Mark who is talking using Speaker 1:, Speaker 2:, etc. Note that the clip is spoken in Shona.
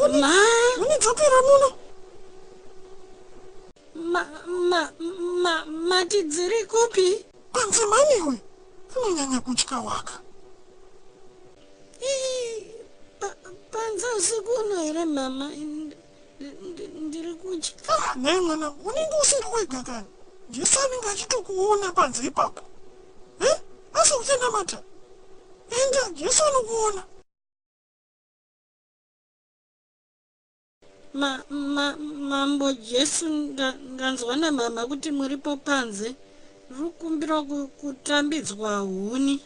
Speaker 1: Ma
Speaker 2: Unidzokera muno.
Speaker 1: mati dziri kupi?
Speaker 2: Panze maniwe. Unonyanya kutya waka.
Speaker 1: Panze usiku uno here mama. Ndiri kutya.
Speaker 2: Ne mwana, unenge usiri wega kani. Jesu anenge achitokuona panze ipapo. Asi uchenamata. Enda, Jesu anokuona.
Speaker 1: Mambo Jesu nganzwana mama kuti muripo panze. Rukumbira kutambidzwa huni.